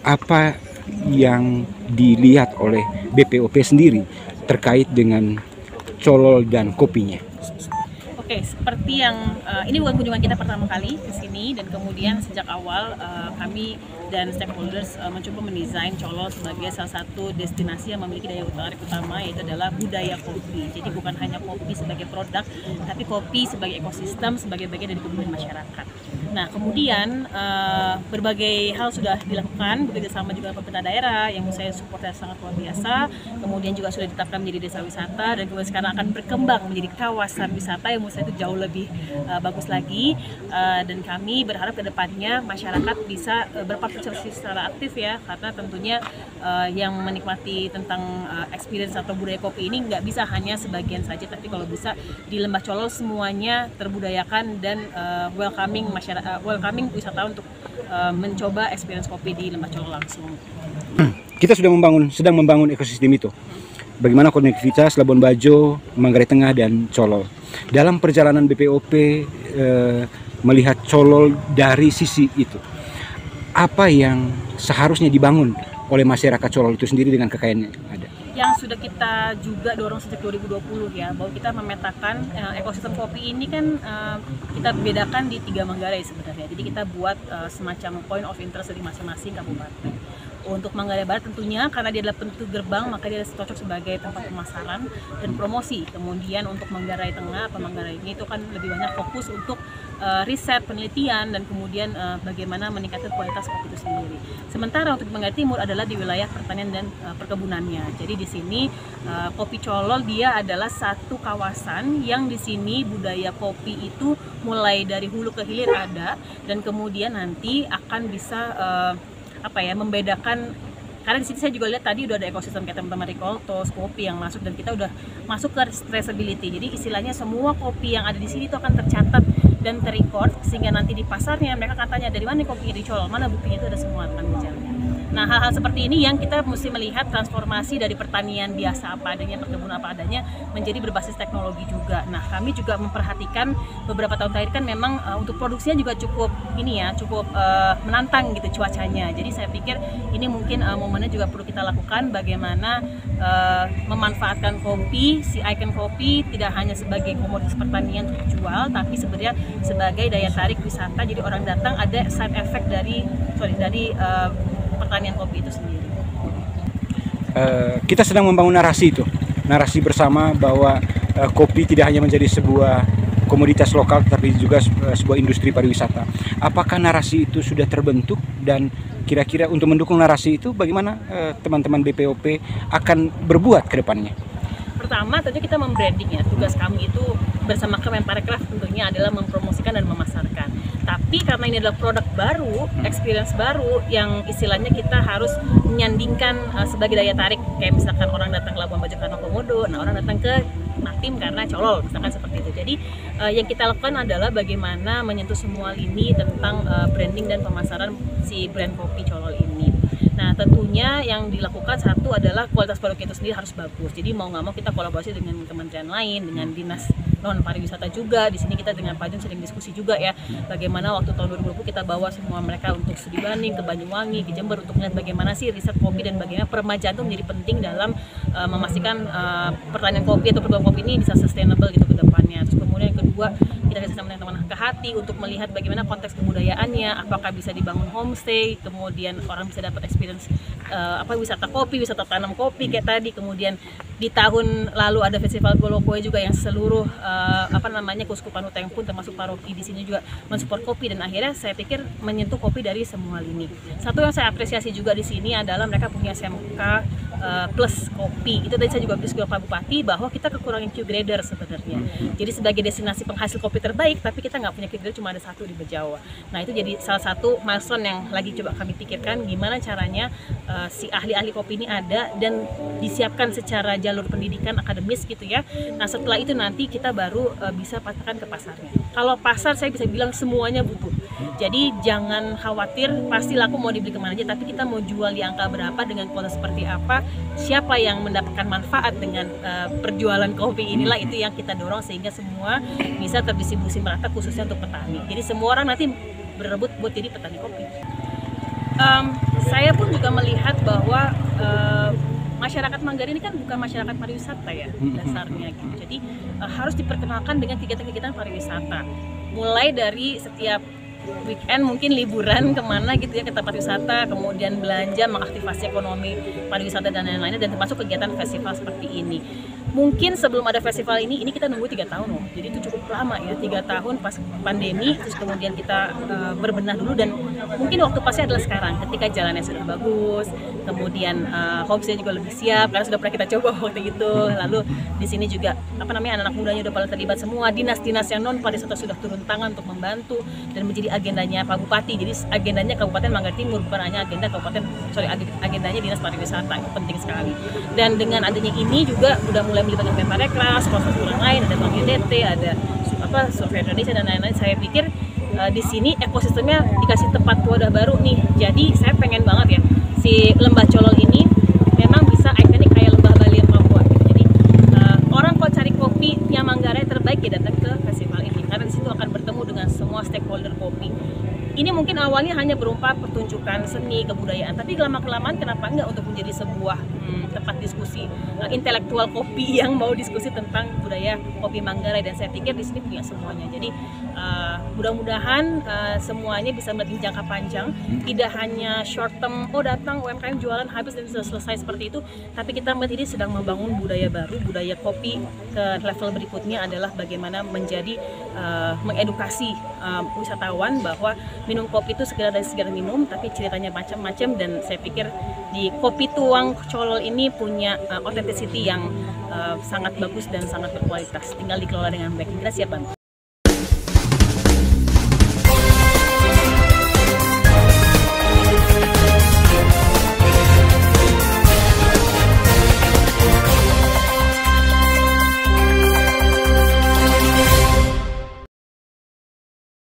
apa yang dilihat oleh BPOP sendiri terkait dengan colol dan kopinya? Oke, seperti yang ini bukan kunjungan kita pertama kali ke sini, dan kemudian sejak awal kami dan stakeholders mencoba mendesain Colol sebagai salah satu destinasi yang memiliki daya tarik utama, yaitu adalah budaya kopi. Jadi bukan hanya kopi sebagai produk, tapi kopi sebagai ekosistem, sebagai bagian dari kehidupan masyarakat. Nah, kemudian berbagai hal sudah dilakukan bekerjasama juga dengan pemerintah daerah yang saya supportnya sangat luar biasa. Kemudian juga sudah ditetapkan menjadi desa wisata, dan kemudian sekarang akan berkembang menjadi kawasan wisata yang menurut saya itu jauh lebih bagus lagi. Dan kami berharap ke depannya masyarakat bisa berpartisipasi secara aktif ya, karena tentunya yang menikmati tentang experience atau budaya kopi ini nggak bisa hanya sebagian saja, tapi kalau bisa di Lembah Colol semuanya terbudayakan dan welcoming wisatawan untuk mencoba experience kopi di Lembah Colol langsung. Kita sedang membangun ekosistem itu. Bagaimana konektivitas Labuan Bajo, Manggarai Tengah, dan Colol. Dalam perjalanan BPOP melihat Colol dari sisi itu, apa yang seharusnya dibangun oleh masyarakat Colol itu sendiri dengan kekayaan yang ada? Yang sudah kita juga dorong sejak 2020 ya, bahwa kita memetakan ekosistem kopi ini kan kita bedakan di 3 Manggarai sebenarnya. Jadi kita buat semacam point of interest dari masing-masing kabupaten. Untuk Manggarai Barat tentunya karena dia adalah pintu gerbang, maka dia cocok sebagai tempat pemasaran dan promosi. Kemudian untuk Manggarai Tengah atau Manggarai ini itu kan lebih banyak fokus untuk riset, penelitian, dan kemudian bagaimana meningkatkan kualitas kopi itu sendiri. Sementara untuk Manggarai Timur adalah di wilayah pertanian dan perkebunannya. Jadi di sini Kopi Colol dia adalah satu kawasan yang di sini budaya kopi itu mulai dari hulu ke hilir ada, dan kemudian nanti akan bisa membedakan, karena di sini saya juga lihat tadi udah ada ekosistem kayak teman-teman Rikoltos, kopi yang masuk, dan kita udah masuk ke traceability. Jadi istilahnya semua kopi yang ada di sini itu akan tercatat dan terrecord, sehingga nanti di pasarnya mereka akan tanya dari mana kopinya di Colol, mana buktinya, itu ada semua akan dijamin. Nah, hal-hal seperti ini yang kita mesti melihat transformasi dari pertanian biasa apa adanya, perkebunan apa adanya, menjadi berbasis teknologi juga. Nah, kami juga memperhatikan beberapa tahun terakhir kan memang untuk produksinya juga cukup menantang gitu cuacanya. Jadi saya pikir ini mungkin momennya juga perlu kita lakukan, bagaimana memanfaatkan kopi, si icon kopi tidak hanya sebagai komoditas pertanian untuk dijual, tapi sebenarnya sebagai daya tarik wisata. Jadi orang datang ada side effect dari pertanian kopi itu sendiri. Kita sedang membangun narasi bersama bahwa kopi tidak hanya menjadi sebuah komoditas lokal, tapi juga sebuah industri pariwisata. Apakah narasi itu sudah terbentuk, dan kira-kira untuk mendukung narasi itu bagaimana teman-teman BPOP akan berbuat ke depannya? Pertama tentunya kita membranding ya, tugas kami itu bersama Kemenparekraf tentunya adalah mempromosikan dan memasarkan. Tapi karena ini adalah produk baru, experience baru yang istilahnya kita harus menyandingkan sebagai daya tarik. Kayak misalkan orang datang ke Labuan Bajo karena Komodo, nah orang datang ke Matim karena Colol, misalkan seperti itu. Jadi yang kita lakukan adalah bagaimana menyentuh semua lini tentang branding dan pemasaran si brand kopi Colol ini. Nah, tentunya yang dilakukan satu adalah kualitas produk itu sendiri harus bagus. Jadi mau nggak mau kita kolaborasi dengan kementerian lain, dengan dinas non pariwisata juga. Di sini kita dengan Pak Jun sering diskusi juga ya, bagaimana waktu tahun 2020 kita bawa semua mereka untuk studi banding ke Banyuwangi, ke Jember, untuk melihat bagaimana sih riset kopi dan bagaimana peremajaan itu menjadi penting dalam memastikan pertanian kopi atau produk kopi ini bisa sustainable gitu ke depannya. Terus kemudian yang kedua, kita kerjasama dengan teman ke hati untuk melihat bagaimana konteks kebudayaannya, apakah bisa dibangun homestay, kemudian orang bisa dapat experience wisata kopi, wisata tanam kopi kayak tadi. Kemudian di tahun lalu ada festival Golokoe juga yang seluruh Keuskupan Uteng pun termasuk paroki di sini juga mensupport kopi, dan akhirnya saya pikir menyentuh kopi dari semua lini. Satu yang saya apresiasi juga di sini adalah mereka punya SMK plus kopi. Itu tadi saya juga diskusi Pak Bupati bahwa kita kekurangan Q grader sebenarnya. Jadi sebagai destinasi penghasil kopi terbaik, tapi kita nggak punya Q grader, cuma ada satu di Bejawa. Nah, itu jadi salah satu milestone yang lagi coba kami pikirkan, gimana caranya si ahli-ahli kopi ini ada dan disiapkan secara jalur pendidikan akademis gitu ya. Nah, setelah itu nanti kita baru bisa patakan ke pasarnya. Kalau pasar saya bisa bilang semuanya butuh. Jadi jangan khawatir pasti laku mau dibeli kemana aja, tapi kita mau jual di angka berapa, dengan kualitas seperti apa, siapa yang mendapatkan manfaat dengan perjualan kopi inilah itu yang kita dorong sehingga semua bisa terdistribusi. distribusi merata khususnya untuk petani. Jadi semua orang nanti berebut buat jadi petani kopi. Saya pun juga melihat bahwa masyarakat Manggarai ini kan bukan masyarakat pariwisata ya dasarnya gitu. Jadi harus diperkenalkan dengan kegiatan-kegiatan pariwisata. Mulai dari setiap weekend mungkin liburan kemana gitu ya ke tempat wisata, kemudian belanja, mengaktifasi ekonomi pariwisata dan lain-lainnya, dan termasuk kegiatan festival seperti ini. Mungkin sebelum ada festival ini kita nunggu 3 tahun loh, jadi itu cukup lama ya, 3 tahun pas pandemi, terus kemudian kita berbenah dulu, dan mungkin waktu pasnya adalah sekarang ketika jalannya sudah bagus, kemudian homestay juga lebih siap karena sudah pernah kita coba waktu itu. Lalu di sini juga anak-anak mudanya udah pada terlibat semua, dinas-dinas yang non pariwisata sudah turun tangan untuk membantu dan menjadi agendanya Pak Bupati. Jadi agendanya Kabupaten Manggarai Timur, bukan hanya agenda agendanya dinas pariwisata. Itu penting sekali. Dan dengan adanya ini juga udah mulai melibatkan Menparekraf, sponsor lain, ada Bank UDT, ada Survei Indonesia dan lain-lain. Saya pikir di sini ekosistemnya dikasih tempat wadah baru nih. Jadi saya pengen banget ya si Lembah Colol ini memang bisa ikonik kayak Lembah Baliem Papua gitu. Jadi orang kalau cari kopinya Manggarai terbaik ya datang ke festival ini, karena di situ akan bertemu dengan semua stakeholder kopi. Ini mungkin awalnya hanya berupa pertunjukan seni kebudayaan, tapi lama-kelamaan kenapa enggak untuk menjadi sebuah tempat diskusi intelektual kopi yang mau diskusi tentang budaya kopi Manggarai, dan saya pikir di sini punya semuanya. Jadi mudah-mudahan semuanya bisa melihat jangka panjang, tidak hanya short term, datang UMKM jualan habis dan selesai seperti itu, tapi kita melihat ini sedang membangun budaya baru, budaya kopi ke level berikutnya adalah bagaimana menjadi mengedukasi wisatawan bahwa minum kopi itu sekedar minum, tapi ceritanya macam-macam, dan saya pikir di Kopi Tuang Colol ini punya authenticity yang sangat bagus dan sangat berkualitas, tinggal dikelola dengan baik. Kira siap Bang?